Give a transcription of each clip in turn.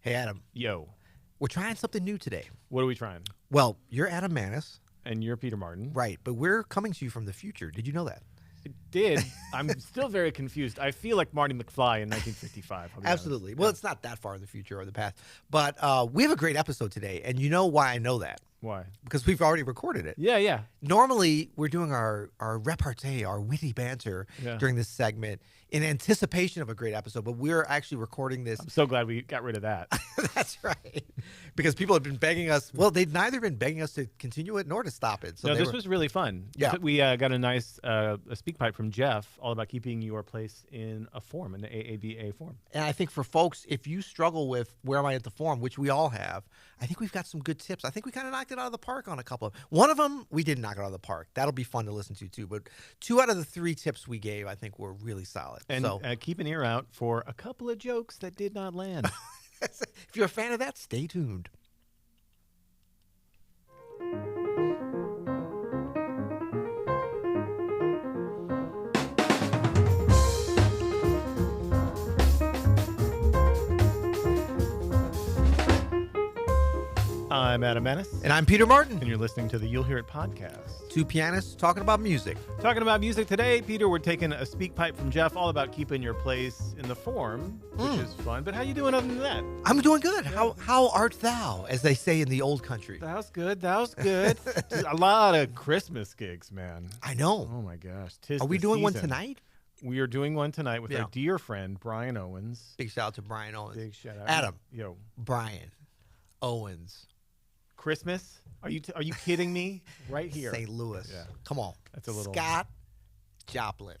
Hey, Adam. Yo. We're trying something new today. What are we trying? Well, you're Adam Maness. And you're Peter Martin. Right, but we're coming to you from the future. Did you know that? It did. I'm still very confused. I feel like Marty McFly in 1955. Absolutely. Honest. Well, it's not that far in the future or the past. But we have a great episode today, and you know why I know that? Why? Because we've already recorded it. Yeah. Normally, we're doing our repartee, our witty banter during this segment in anticipation of a great episode, but we're actually recording this. I'm so glad we got rid of that. That's right. Because people have been begging us. Well, they've neither been begging us to continue it nor to stop it. So this was really fun. Yeah. We got a nice a speak pipe from Jeff all about keeping your place in a form, in the AABA form. And I think for folks, if you struggle with where am I at the form, which we all have, I think we've got some good tips. I think we kind of knocked it out of the park on a couple of. One of them, we didn't knock it out of the park. That'll be fun to listen to, too. But 2 out of the 3 tips we gave, I think, were really solid. And so keep an ear out for a couple of jokes that did not land. if you're a fan of that, stay tuned. I'm Adam Maness. And I'm Peter Martin. And you're listening to the You'll Hear It podcast. 2 pianists talking about music. Talking about music today, Peter, we're taking a speak pipe from Jeff all about keeping your place in the form, which is fun. But how you doing other than that? I'm doing good. How art thou, as they say in the old country? Thou's good. A lot of Christmas gigs, man. I know. Oh, my gosh. Tis Are we the doing one season. tonight? We are doing one tonight with our dear friend, Brian Owens. Big shout out to Brian Owens. Big shout out. Adam. Yo. Brian Owens. Christmas? Are you kidding me? Right here. St. Louis. Yeah. Come on. That's a little Scott Joplin.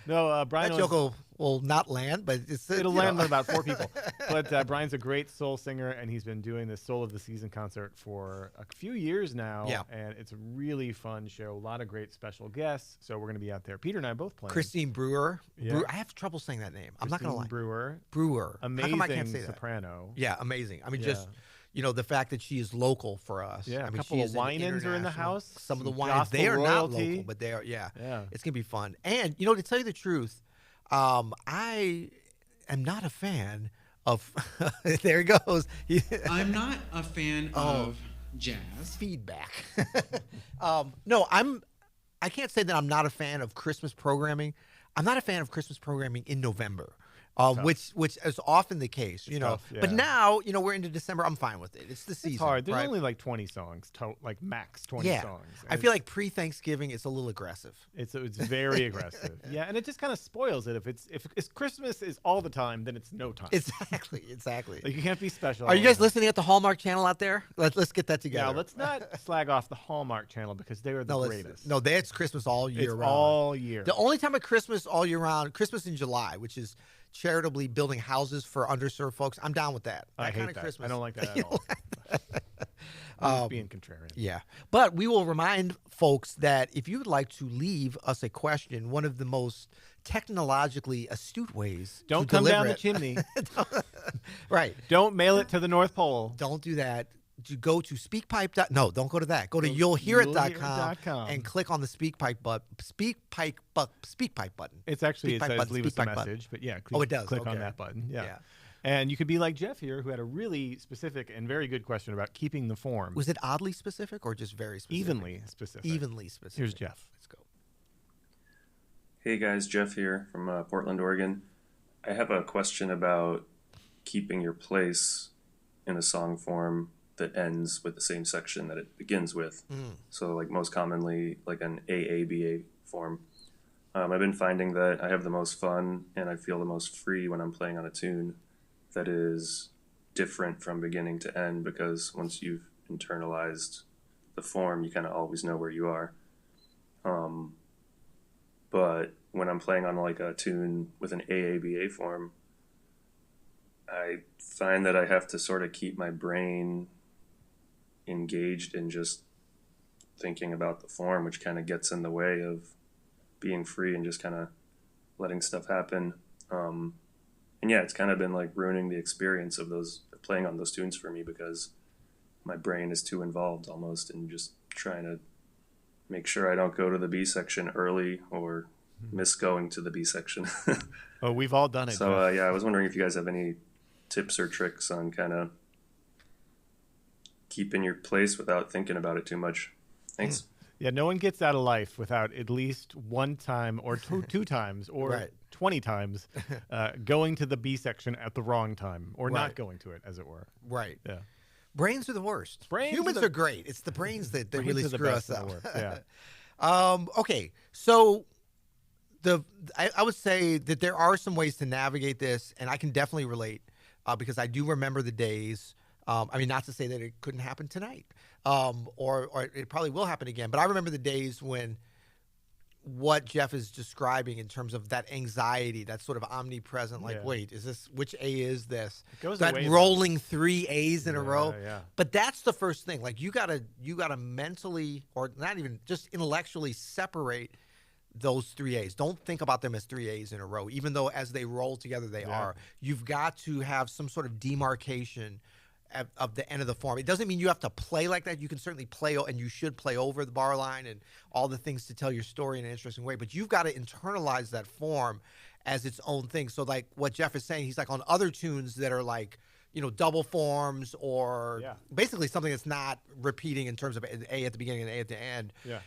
No, Brian That joke will not land, but it'll land with about 4 people. But Brian's a great soul singer, and he's been doing this Soul of the Season concert for a few years now. Yeah. And it's a really fun show. A lot of great special guests. So we're going to be out there. Peter and I both playing. Christine Brewer. Yeah. I have trouble saying that name. I'm not going to lie. Brewer. Amazing. How come I can't say that? Soprano. Yeah, amazing. I mean, just the fact that she is local for us. Yeah, I mean, a couple of Winans are in the house. Some of the Winans, they are not local, but they are. Yeah. It's gonna be fun. And to tell you the truth, I am not a fan of. There he goes. I'm not a fan of jazz. Feedback. No, I can't say that I'm not a fan of Christmas programming. I'm not a fan of Christmas programming in November. Which is often the case, tough, yeah. But now, we're into December. I'm fine with it. It's the season. It's hard. There's right? only like 20 songs, like max 20 songs. I feel like pre-Thanksgiving it's a little aggressive. It's very aggressive. Yeah, and it just kind of spoils it. If Christmas is all the time, then it's no time. Exactly. Like you can't be special. Are you guys listening at the Hallmark Channel out there? Let's get that together. Yeah, let's not slag off the Hallmark Channel because they are the greatest. No, that's Christmas all year round. All year. The only time of Christmas all year round, Christmas in July, which is charitably building houses for underserved folks. I'm down with that. I hate kind of that. Christmas. I don't like that at all. I'm just being contrarian. Yeah. But we will remind folks that if you would like to leave us a question, one of the most technologically astute ways Don't to come down the it, chimney. Right. Don't mail it to the North Pole. Don't do that. You go to speakpipe. No, don't go to that. Go to you'llhearit.com and click on the speakpipe button. It's actually, Speak it pipe says button, leave us speak a pipe button. message, but yeah, Oh, it does. click Okay. on that button. Yeah. Yeah. And you could be like Jeff here, who had a really specific and very good question about keeping the form. Was it oddly specific or just very specific? Evenly specific. Evenly specific. Here's Jeff. Let's go. Hey guys, Jeff here from Portland, Oregon. I have a question about keeping your place in a song form that ends with the same section that it begins with. So like most commonly like an AABA form. I've been finding that I have the most fun and I feel the most free when I'm playing on a tune that is different from beginning to end, because once you've internalized the form, you kind of always know where you are. But when I'm playing on like a tune with an AABA form, I find that I have to sort of keep my brain engaged in just thinking about the form, which kind of gets in the way of being free and just kind of letting stuff happen. And yeah, it's kind of been like ruining the experience of playing on those tunes for me, because my brain is too involved almost in just trying to make sure I don't go to the B section early or miss going to the B section. Oh, we've all done it. So yeah, I was wondering if you guys have any tips or tricks on kind of keeping your place without thinking about it too much. Thanks. Yeah, no one gets out of life without at least one time or two times or Right. 20 times going to the B section at the wrong time or not Right. going to it, as it were. Right. Yeah. Brains are the worst. Brains Humans are the- are great. It's the brains that Brains really are the screw us best in up. the world. Yeah. Okay, so I would say that there are some ways to navigate this, and I can definitely relate because I do remember the days. I mean, not to say that it couldn't happen tonight, or it probably will happen again. But I remember the days when what Jeff is describing in terms of that anxiety, that's sort of omnipresent. Like, Yeah. wait, is this which A is this? It goes That away, though. rolling 3 A's in a row. Yeah. But that's the first thing. Like you gotta mentally, or not even just intellectually, separate those 3 A's. Don't think about them as 3 A's in a row, even though as they roll together they are. You've got to have some sort of demarcation of the end of the form. It doesn't mean you have to play like that. You can certainly play, and you should play over the bar line and all the things to tell your story in an interesting way. But you've got to internalize that form as its own thing. So like what Jeff is saying, he's like on other tunes that are like, double forms or basically something that's not repeating in terms of A at the beginning and A at the end. Yeah.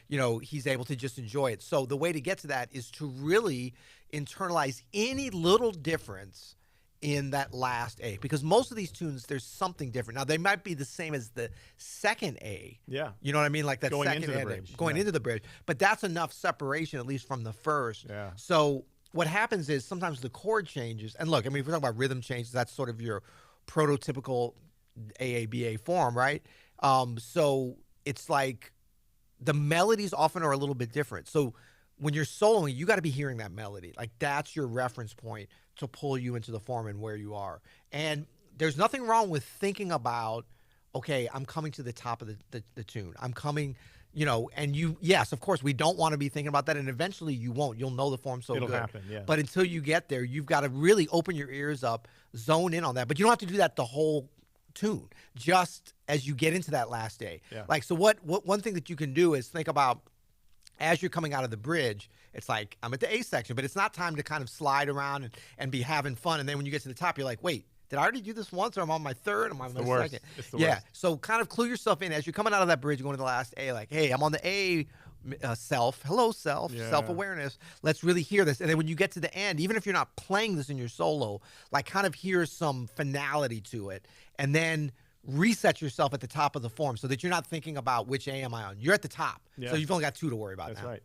He's able to just enjoy it. So the way to get to that is to really internalize any little difference in that last A, because most of these tunes, there's something different. Now they might be the same as the second A. Yeah. You know what I mean? Like that Going second into the A, bridge. going Yeah. into the bridge. But that's enough separation, at least from the first. Yeah. So what happens is sometimes the chord changes. And look, I mean, if we're talking about rhythm changes, that's sort of your prototypical AABA form, right? So it's like the melodies often are a little bit different. So when you're soloing, you got to be hearing that melody. Like that's your reference point to pull you into the form and where you are. And there's nothing wrong with thinking about, okay, I'm coming to the top of the tune. I'm coming, and yes, of course, we don't want to be thinking about that. And eventually you won't. You'll know the form so It'll good. happen, yeah. But until you get there, you've got to really open your ears up, zone in on that. But you don't have to do that the whole tune, just as you get into that last A. Yeah. Like, so what one thing that you can do is think about, as you're coming out of the bridge, it's like, I'm at the A section, but it's not time to kind of slide around and be having fun. And then when you get to the top, you're like, wait, did I already do this once, or am I on my third? Am I on my second? It's the Yeah. worst. So kind of clue yourself in as you're coming out of that bridge, going to the last A, like, hey, I'm on the A self. Hello, self. Yeah. Self-awareness. Let's really hear this. And then when you get to the end, even if you're not playing this in your solo, like kind of hear some finality to it. And then reset yourself at the top of the form so that you're not thinking about which A am I on. You're at the top. Yeah. So you've only got 2 to worry about That's now. right.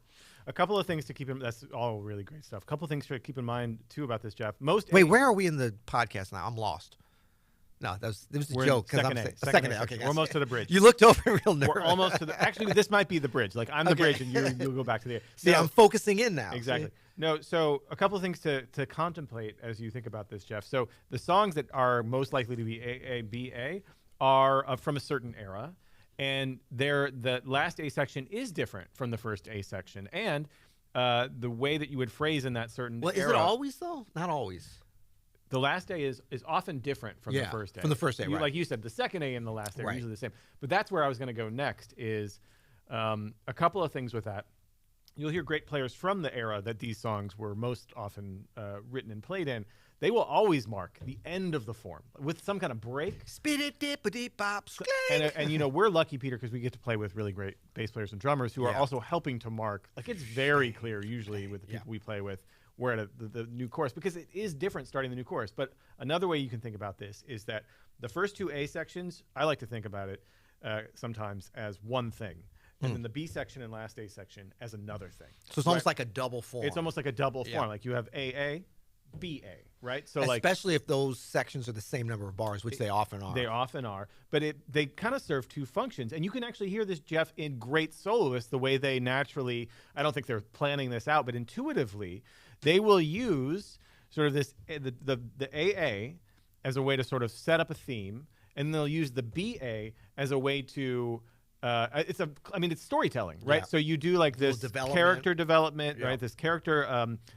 A couple of things to keep in. That's all really great stuff. A couple of things to keep in mind too about this, Jeff. Wait, where are we in the podcast now? I'm lost. No, it was a We're in joke. second A. Second A. Second A Okay, section. gotcha. We're almost to the bridge. You looked over real nervous. We're almost to the. Actually, this might be the bridge. Like I'm the Okay. bridge, and you'll go back to the. See, No, I'm focusing in now. exactly. See? No, so a couple of things to contemplate as you think about this, Jeff. So the songs that are most likely to be AABA are from a certain era, and the last A section is different from the first A section, and the way that you would phrase in that certain Well, is era, it always though? Not always. the last A is often different from the first A. from the first A, right. Like you said, the second A and the last A are Right. usually the same. But that's where I was going to go next is a couple of things with that. You'll hear great players from the era that these songs were most often written and played in. They will always mark the end of the form with some kind of break. Spit it, dip a deep bop, And we're lucky, Peter, because we get to play with really great bass players and drummers who are Yeah. also helping to mark. Like it's very clear usually with the people we play with. We're at the new chorus because it is different starting the new chorus. But another way you can think about this is that the first 2 A sections, I like to think about it sometimes as one thing. And then the B section and last A section as another thing. So it's almost like a double form. It's almost like a double Yeah. form. Like you have AA, BA, right? So especially if those sections are the same number of bars, which they often are. They often are, but they kind of serve 2 functions, and you can actually hear this, Jeff, in great soloists the way they naturally. I don't think they're planning this out, but intuitively, they will use sort of this the AA as a way to sort of set up a theme, and they'll use the BA as a way to. It's storytelling, right? Yeah. So you do like this development. character development, Yeah. right? This character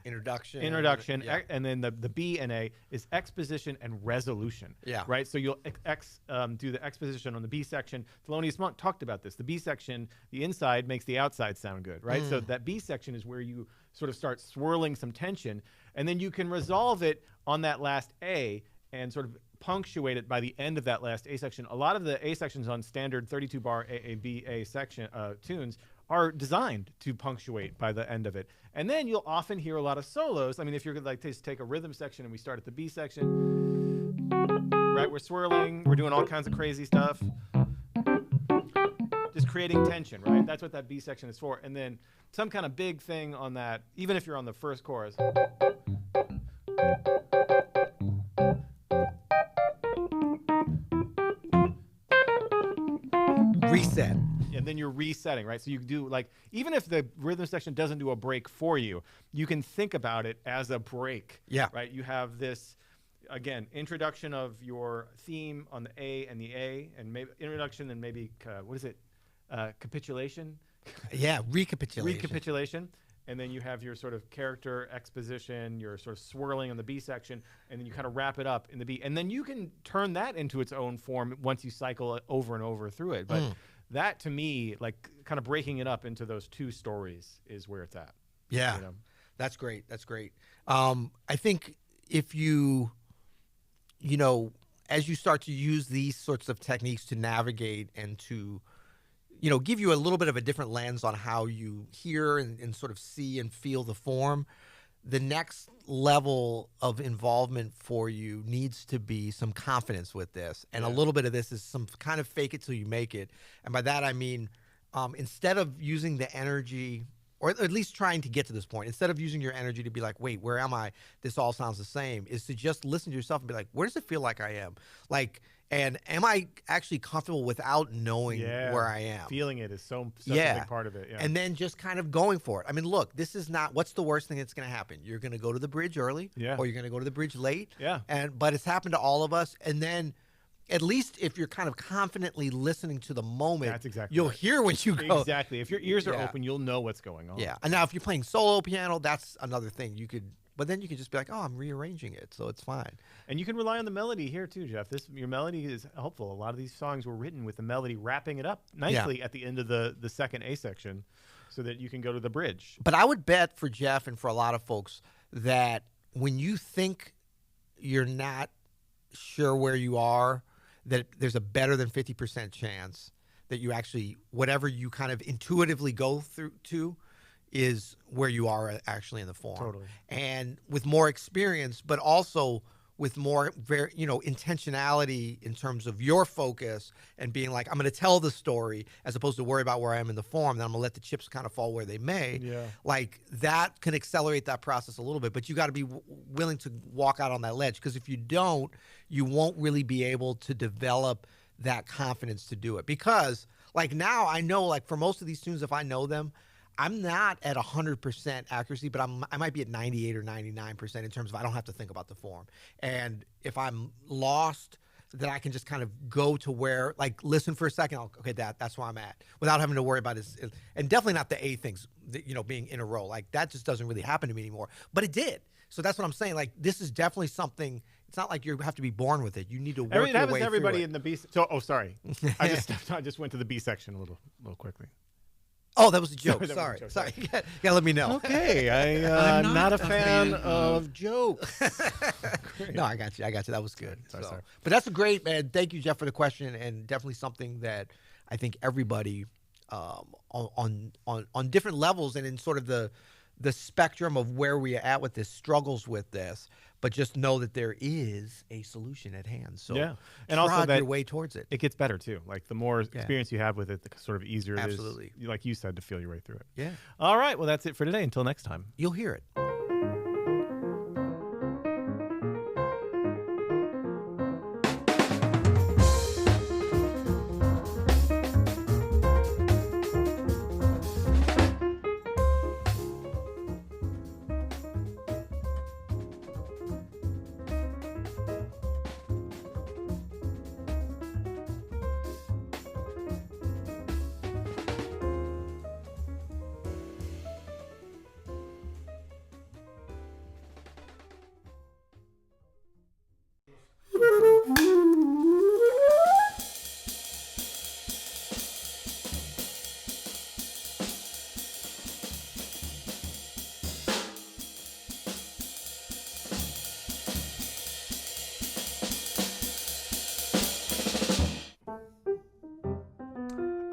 introduction. introduction, Yeah. and then the B and A is exposition and resolution. Yeah. Right. So you'll do the exposition on the B section. Thelonious Monk talked about this. The B section, the inside makes the outside sound good, right? So that B section is where you sort of start swirling some tension, and then you can resolve it on that last A and sort of punctuate it by the end of that last A section. A lot of the A sections on standard 32-bar AABA section tunes are designed to punctuate by the end of it. And then you'll often hear a lot of solos. I mean, if you're like to take a rhythm section and we start at the B section, right? We're swirling, we're doing all kinds of crazy stuff. Just creating tension, right? That's what that B section is for. And then some kind of big thing on that, even if you're on the first chorus. Reset. And then you're resetting, right? So you do like, even if the rhythm section doesn't do a break for you, you can think about it as a break. Yeah. Right? You have this, again, introduction of your theme on the A, and maybe introduction and maybe, what is it? Capitulation? Yeah, recapitulation. Recapitulation. And then you have your sort of character exposition, your sort of swirling on the B section, and then you kind of wrap it up in the B. And then you can turn that into its own form once you cycle it over and over through it. But that, to me, like kind of breaking it up into those two stories is where it's at. Yeah, you know? That's great. That's great. I think if you know, as you start to use these sorts of techniques to navigate and to, you know, give you a little bit of a different lens on how you hear and sort of see and feel the form, the next level of involvement for you needs to be some confidence with this. And a little bit of this is some kind of fake it till you make it. And by that, I mean, instead of using the energy, or at least trying to get to this point, instead of using your energy to be like, wait, where am I? This all sounds the same, is to just listen to yourself and be like, where does it feel like I am? Like, and am I actually comfortable without knowing where I am? Feeling it is such a big part of it. Yeah. And then just kind of going for it. I mean, look, this is not, what's the worst thing that's going to happen? You're going to go to the bridge early, or you're going to go to the bridge late. Yeah. But it's happened to all of us. And then, at least if you're kind of confidently listening to the moment, that's exactly you'll right. hear when you go. Exactly. If your ears are open, you'll know what's going on. Yeah. And now if you're playing solo piano, that's another thing. But then you can just be like, oh, I'm rearranging it, so it's fine. And you can rely on the melody here too, Jeff. Your melody is helpful. A lot of these songs were written with the melody wrapping it up nicely at the end of the second A section so that you can go to the bridge. But I would bet for Jeff and for a lot of folks that when you think you're not sure where you are, that there's a better than 50% chance that you actually, whatever you kind of intuitively go through to, is where you are actually in the form. Totally. And with more experience, but also with more intentionality in terms of your focus and being like, I'm going to tell the story as opposed to worry about where I am in the form. Then I'm going to let the chips kind of fall where they may. Yeah. Like that can accelerate that process a little bit, but you got to be willing to walk out on that ledge, because if you don't, you won't really be able to develop that confidence to do it. Because like now I know, like for most of these tunes, if I know them, I'm not at 100% accuracy, but I might be at 98 or 99% in terms of I don't have to think about the form. And if I'm lost, then I can just kind of go to where, like, listen for a second. Okay, that's where I'm at, without having to worry about it. And definitely not the A things, being in a row. Like, that just doesn't really happen to me anymore. But it did. So that's what I'm saying. Like, this is definitely something. It's not like you have to be born with it. You need to work your way through it. It happens to everybody in the B. So, sorry, I just went to the B section a little quickly. Oh, that was a joke. Sorry. Sorry. Yeah, let me know. Okay, I'm not a fan of jokes. No, I got you. That was good. Sorry. But that's a great, man. Thank you, Jeff, for the question, and definitely something that I think everybody on different levels and in sort of the spectrum of where we are at with this struggles with this, but just know that there is a solution at hand. So and also that your way towards it. It gets better too. Like the more experience you have with it, the sort of easier it is, like you said, to feel your way through it. Yeah. All right. Well, that's it for today. Until next time. You'll hear it.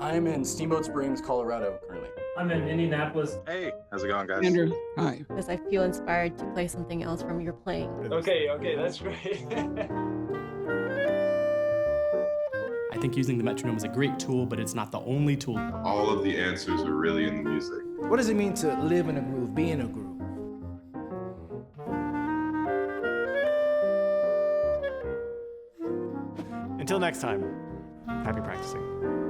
I'm in Steamboat Springs, Colorado currently. I'm in Indianapolis. Hey, how's it going, guys? Andrew, hi. Because I feel inspired to play something else from your playing. Okay, that's great. I think using the metronome is a great tool, but it's not the only tool. All of the answers are really in the music. What does it mean to live in a groove, be in a groove? Until next time, happy practicing.